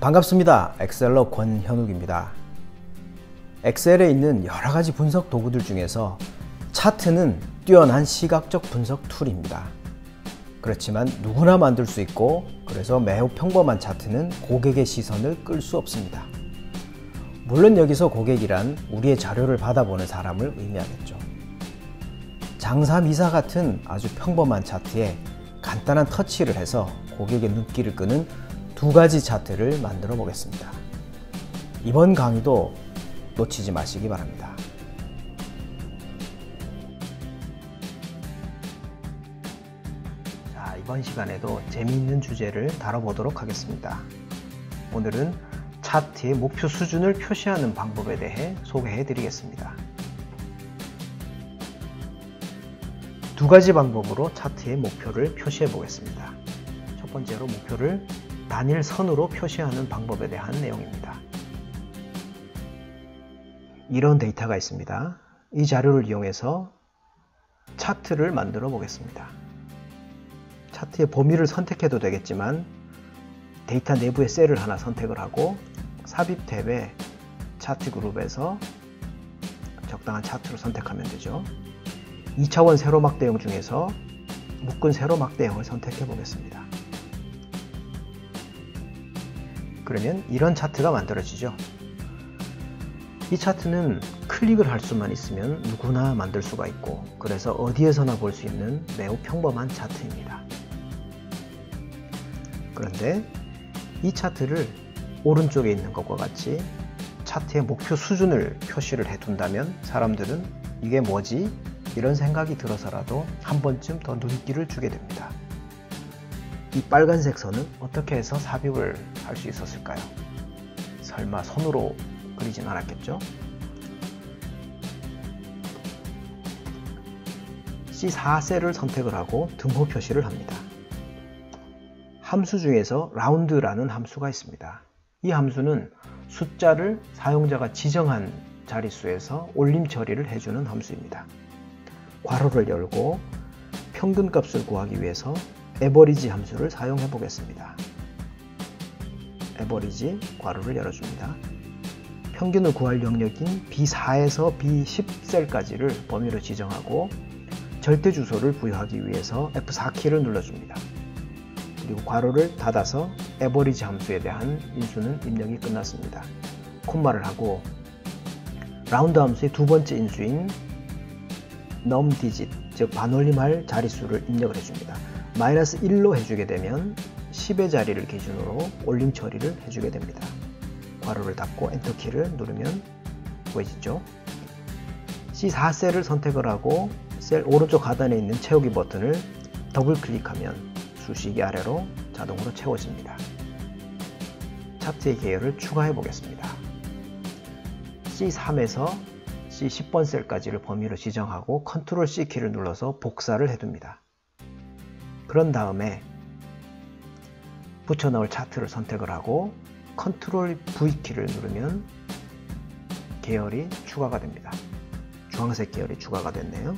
반갑습니다. 엑셀러 권현욱입니다. 엑셀에 있는 여러가지 분석 도구들 중에서 차트는 뛰어난 시각적 분석 툴입니다. 그렇지만 누구나 만들 수 있고, 그래서 매우 평범한 차트는 고객의 시선을 끌 수 없습니다. 물론 여기서 고객이란 우리의 자료를 받아보는 사람을 의미하겠죠. 장사미사 같은 아주 평범한 차트에 간단한 터치를 해서 고객의 눈길을 끄는 두 가지 차트를 만들어 보겠습니다. 이번 강의도 놓치지 마시기 바랍니다. 자, 이번 시간에도 재미있는 주제를 다뤄보도록 하겠습니다. 오늘은 차트의 목표 수준을 표시하는 방법에 대해 소개해 드리겠습니다. 두 가지 방법으로 차트의 목표를 표시해 보겠습니다. 첫 번째로 목표를 단일 선으로 표시하는 방법에 대한 내용입니다. 이런 데이터가 있습니다. 이 자료를 이용해서 차트를 만들어 보겠습니다. 차트의 범위를 선택해도 되겠지만 데이터 내부의 셀을 하나 선택을 하고 삽입 탭에 차트 그룹에서 적당한 차트를 선택하면 되죠. 2차원 세로막대형 중에서 묶은 세로막대형을 선택해 보겠습니다. 그러면 이런 차트가 만들어지죠. 이 차트는 클릭을 할 수만 있으면 누구나 만들 수가 있고, 그래서 어디에서나 볼 수 있는 매우 평범한 차트입니다. 그런데 이 차트를 오른쪽에 있는 것과 같이 차트의 목표 수준을 표시를 해둔다면 사람들은 이게 뭐지? 이런 생각이 들어서라도 한 번쯤 더 눈길을 주게 됩니다. 이 빨간색 선은 어떻게 해서 삽입을 할 수 있었을까요? 설마 손으로 그리진 않았겠죠? C4셀을 선택을 하고 등호 표시를 합니다. 함수 중에서 라운드라는 함수가 있습니다. 이 함수는 숫자를 사용자가 지정한 자릿수에서 올림 처리를 해주는 함수입니다. 괄호를 열고 평균값을 구하기 위해서 에버리지 함수를 사용해 보겠습니다. 에버리지 괄호를 열어줍니다. 평균을 구할 영역인 B4에서 B10셀까지를 범위로 지정하고 절대 주소를 부여하기 위해서 F4키를 눌러줍니다. 그리고 괄호를 닫아서 에버리지 함수에 대한 인수는 입력이 끝났습니다. 콤마를 하고 라운드 함수의 두 번째 인수인 numDigit, 즉 반올림할 자릿수를 입력을 해줍니다. 마이너스 1로 해주게 되면 10의 자리를 기준으로 올림 처리를 해주게 됩니다. 괄호를 닫고 엔터키를 누르면 보이시죠? C4셀을 선택을 하고 셀 오른쪽 하단에 있는 채우기 버튼을 더블 클릭하면 수식이 아래로 자동으로 채워집니다. 차트의 계열을 추가해 보겠습니다. C3에서 C10번 셀까지를 범위로 지정하고 컨트롤 C 키를 눌러서 복사를 해둡니다. 그런 다음에 붙여넣을 차트를 선택을 하고 컨트롤 V 키를 누르면 계열이 추가가 됩니다. 주황색 계열이 추가가 됐네요.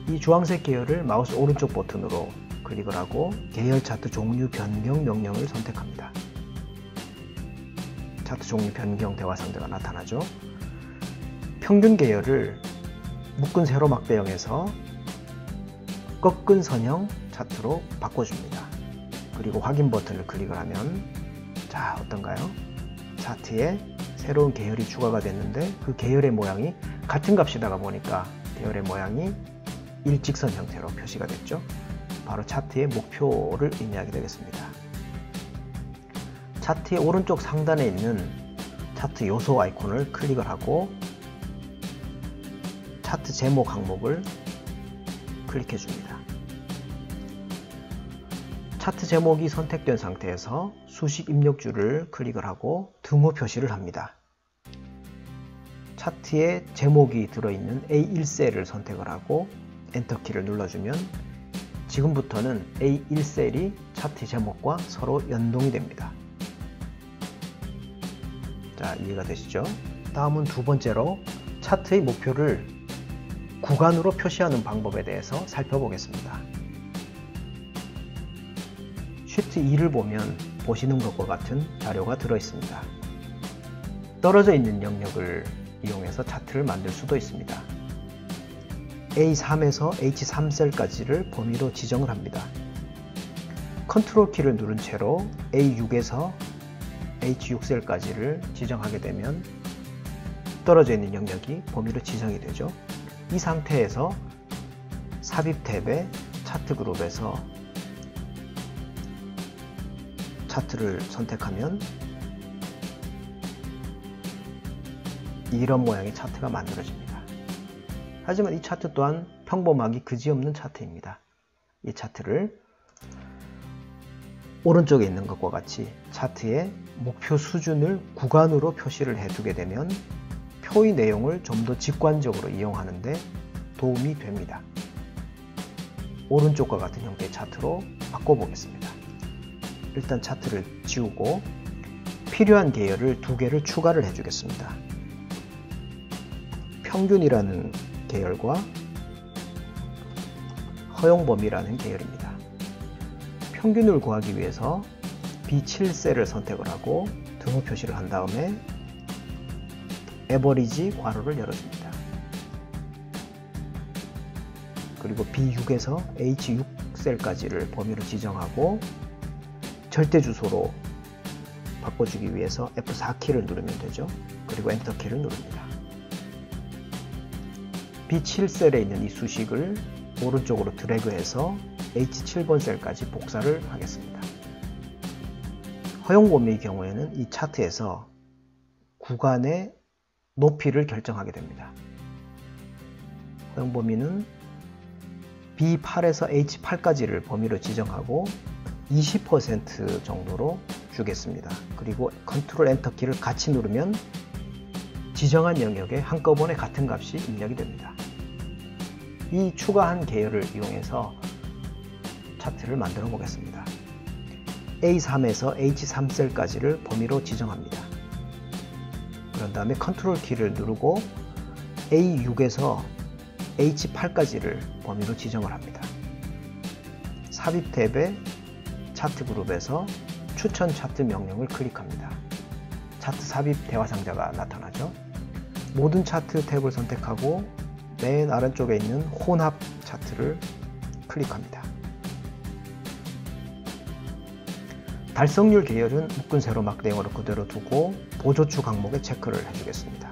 이 주황색 계열을 마우스 오른쪽 버튼으로 클릭을 하고 계열 차트 종류 변경 명령을 선택합니다. 차트 종류 변경 대화 상자가 나타나죠. 평균 계열을 묶은 세로막대형에서 꺾은 선형 차트로 바꿔줍니다. 그리고 확인 버튼을 클릭을 하면 자, 어떤가요? 차트에 새로운 계열이 추가가 됐는데 그 계열의 모양이 같은 값이다가 보니까 계열의 모양이 일직선 형태로 표시가 됐죠. 바로 차트의 목표를 의미하게 되겠습니다. 차트의 오른쪽 상단에 있는 차트 요소 아이콘을 클릭을 하고 차트 제목 항목을 클릭해 줍니다. 차트 제목이 선택된 상태에서 수식 입력줄을 클릭을 하고 등호 표시를 합니다. 차트에 제목이 들어있는 A1셀을 선택을 하고 엔터키를 눌러주면 지금부터는 A1셀이 차트 제목과 서로 연동이 됩니다. 자, 이해가 되시죠? 다음은 두 번째로 차트의 목표를 구간으로 표시하는 방법에 대해서 살펴보겠습니다. Shift 2를 보면 보시는 것과 같은 자료가 들어 있습니다. 떨어져 있는 영역을 이용해서 차트를 만들 수도 있습니다. A3에서 H3 셀까지를 범위로 지정을 합니다. 컨트롤 키를 누른 채로 A6에서 H6 셀까지를 지정하게 되면 떨어져 있는 영역이 범위로 지정이 되죠. 이 상태에서 삽입 탭의 차트 그룹에서 차트를 선택하면 이런 모양의 차트가 만들어집니다. 하지만 이 차트 또한 평범하기 그지없는 차트입니다. 이 차트를 오른쪽에 있는 것과 같이 차트의 목표 수준을 구간으로 표시를 해두게 되면 표의 내용을 좀 더 직관적으로 이용하는 데 도움이 됩니다. 오른쪽과 같은 형태의 차트로 바꿔보겠습니다. 일단 차트를 지우고 필요한 계열을 2개를 추가를 해주겠습니다. 평균이라는 계열과 허용범위라는 계열입니다. 평균을 구하기 위해서 B7셀을 선택을 하고 등호 표시를 한 다음에 에버리지 괄호를 열어줍니다. 그리고 B6에서 H6셀까지를 범위로 지정하고 절대 주소로 바꿔주기 위해서 F4키를 누르면 되죠. 그리고 엔터키를 누릅니다. B7셀에 있는 이 수식을 오른쪽으로 드래그해서 H7번 셀까지 복사를 하겠습니다. 허용 범위의 경우에는 이 차트에서 구간의 높이를 결정하게 됩니다. 허용 범위는 B8에서 H8까지를 범위로 지정하고 20% 정도로 주겠습니다. 그리고 컨트롤 엔터키를 같이 누르면 지정한 영역에 한꺼번에 같은 값이 입력이 됩니다. 이 추가한 계열을 이용해서 차트를 만들어 보겠습니다. A3에서 H3 셀까지를 범위로 지정합니다. 그런 다음에 컨트롤 키를 누르고 A6에서 H8까지를 범위로 지정을 합니다. 삽입 탭의 차트 그룹에서 추천 차트 명령을 클릭합니다. 차트 삽입 대화 상자가 나타나죠. 모든 차트 탭을 선택하고 맨 아래쪽에 있는 혼합 차트를 클릭합니다. 달성률 계열은 묶은 세로 막대형으로 그대로 두고 보조축 항목에 체크를 해주겠습니다.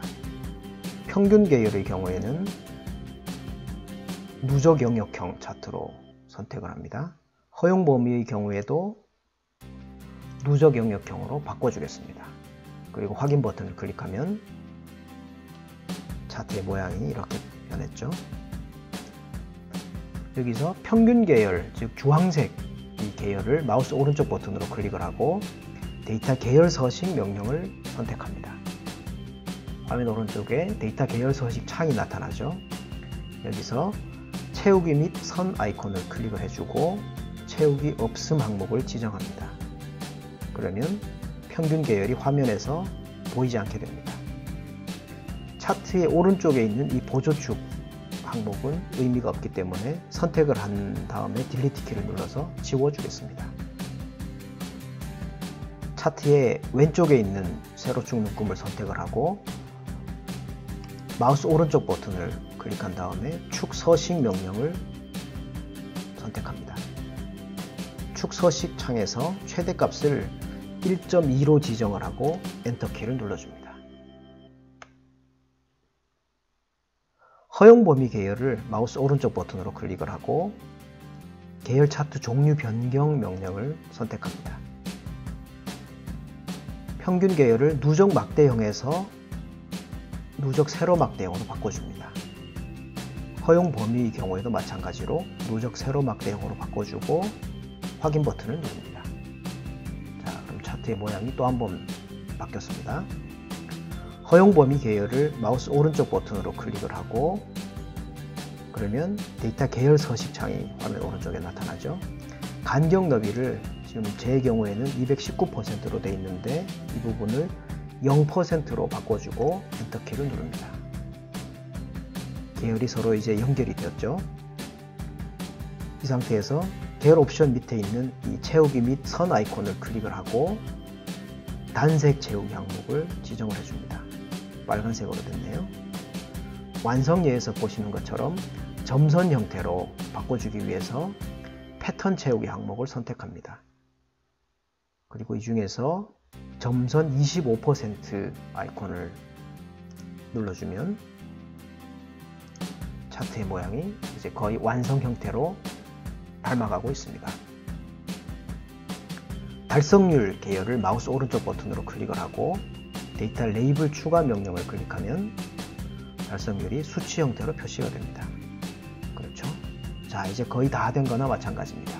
평균 계열의 경우에는 누적 영역형 차트로 선택을 합니다. 허용 범위의 경우에도 누적 영역형으로 바꿔주겠습니다. 그리고 확인 버튼을 클릭하면 차트의 모양이 이렇게 변했죠. 여기서 평균 계열, 즉 주황색 이 계열을 마우스 오른쪽 버튼으로 클릭을 하고 데이터 계열 서식 명령을 선택합니다. 화면 오른쪽에 데이터 계열 서식 창이 나타나죠. 여기서 채우기 및 선 아이콘을 클릭을 해주고 채우기 없음 항목을 지정합니다. 그러면 평균 계열이 화면에서 보이지 않게 됩니다. 차트의 오른쪽에 있는 이 보조축 항목은 의미가 없기 때문에 선택을 한 다음에 딜리트 키를 눌러서 지워주겠습니다. 차트의 왼쪽에 있는 세로축 묶음을 선택을 하고 마우스 오른쪽 버튼을 클릭한 다음에 축 서식 명령을 선택합니다. 축 서식 창에서 최대값을 1.2로 지정을 하고 엔터키를 눌러줍니다. 허용 범위 계열을 마우스 오른쪽 버튼으로 클릭을 하고 계열 차트 종류 변경 명령을 선택합니다. 평균 계열을 누적 막대형에서 누적 세로 막대형으로 바꿔줍니다. 허용 범위의 경우에도 마찬가지로 누적 세로 막대형으로 바꿔주고 확인 버튼을 누릅니다. 자, 그럼 차트의 모양이 또 한 번 바뀌었습니다. 허용 범위 계열을 마우스 오른쪽 버튼으로 클릭을 하고 그러면 데이터 계열 서식 창이 화면 오른쪽에 나타나죠. 간격 너비를 지금 제 경우에는 219%로 되어 있는데 이 부분을 0%로 바꿔주고 엔터키를 누릅니다. 계열이 서로 이제 연결이 되었죠. 이 상태에서 계열 옵션 밑에 있는 이 채우기 및 선 아이콘을 클릭을 하고 단색 채우기 항목을 지정을 해줍니다. 빨간색으로 됐네요. 완성예에서 보시는 것처럼 점선 형태로 바꿔주기 위해서 패턴 채우기 항목을 선택합니다. 그리고 이 중에서 점선 25% 아이콘을 눌러주면 차트의 모양이 이제 거의 완성 형태로 닮아가고 있습니다. 달성률 계열을 마우스 오른쪽 버튼으로 클릭을 하고 데이터 레이블 추가 명령을 클릭하면 달성률이 수치 형태로 표시가 됩니다. 그렇죠? 자, 이제 거의 다 된 거나 마찬가지입니다.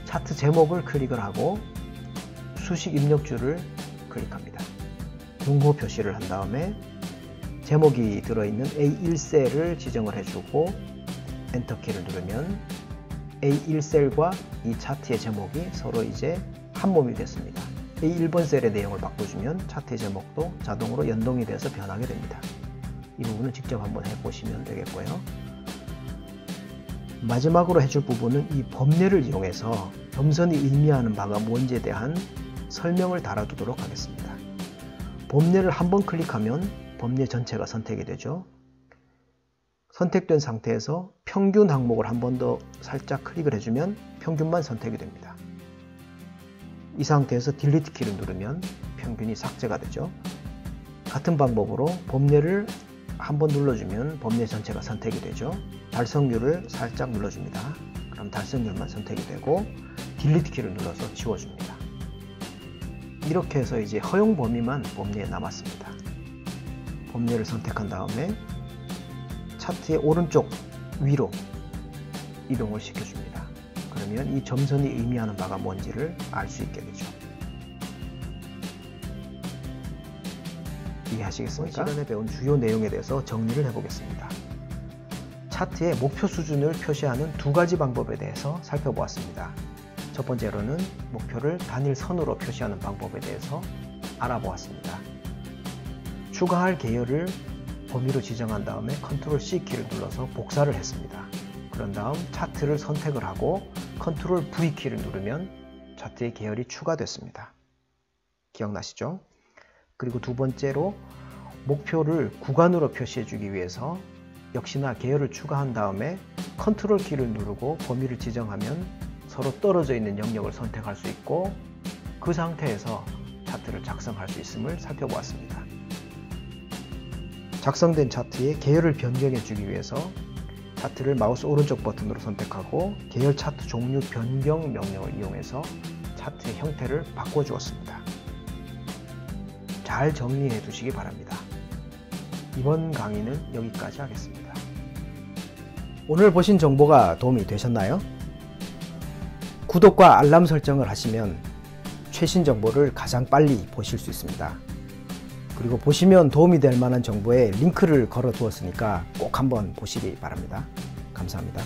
차트 제목을 클릭을 하고 수식 입력줄을 클릭합니다. 중호 표시를 한 다음에 제목이 들어있는 A1셀을 지정을 해주고 엔터키를 누르면 A1셀과 이 차트의 제목이 서로 이제 한 몸이 됐습니다. A1번 셀의 내용을 바꿔주면 차트의 제목도 자동으로 연동이 돼서 변하게 됩니다. 이 부분은 직접 한번 해보시면 되겠고요. 마지막으로 해줄 부분은 이 범례를 이용해서 점선이 의미하는 바가 뭔지에 대한 설명을 달아두도록 하겠습니다. 범례를 한번 클릭하면 범례 전체가 선택이 되죠. 선택된 상태에서 평균 항목을 한 번 더 살짝 클릭을 해주면 평균만 선택이 됩니다. 이 상태에서 딜리트 키를 누르면 평균이 삭제가 되죠. 같은 방법으로 범례를 한번 눌러주면 범례 전체가 선택이 되죠. 달성률을 살짝 눌러줍니다. 그럼 달성률만 선택이 되고 딜리트 키를 눌러서 지워줍니다. 이렇게 해서 이제 허용 범위만 범례에 남았습니다. 범례를 선택한 다음에 차트의 오른쪽 위로 이동을 시켜줍니다. 그러면 이 점선이 의미하는 바가 뭔지를 알 수 있게 되죠. 이해하시겠습니까? 시간에 배운 주요 내용에 대해서 정리를 해보겠습니다. 차트의 목표 수준을 표시하는 두 가지 방법에 대해서 살펴보았습니다. 첫 번째로는 목표를 단일 선으로 표시하는 방법에 대해서 알아보았습니다. 추가할 계열을 범위로 지정한 다음에 컨트롤 C 키를 눌러서 복사를 했습니다. 그런 다음 차트를 선택을 하고 컨트롤 V 키를 누르면 차트의 계열이 추가됐습니다. 기억나시죠? 그리고 두 번째로 목표를 구간으로 표시해 주기 위해서 역시나 계열을 추가한 다음에 컨트롤 키를 누르고 범위를 지정하면 서로 떨어져 있는 영역을 선택할 수 있고 그 상태에서 차트를 작성할 수 있음을 살펴보았습니다. 작성된 차트의 계열을 변경해 주기 위해서 차트를 마우스 오른쪽 버튼으로 선택하고 계열 차트 종류 변경 명령을 이용해서 차트의 형태를 바꿔주었습니다. 잘 정리해 두시기 바랍니다. 이번 강의는 여기까지 하겠습니다. 오늘 보신 정보가 도움이 되셨나요? 구독과 알람 설정을 하시면 최신 정보를 가장 빨리 보실 수 있습니다. 그리고 보시면 도움이 될 만한 정보에 링크를 걸어 두었으니까 꼭 한번 보시기 바랍니다. 감사합니다.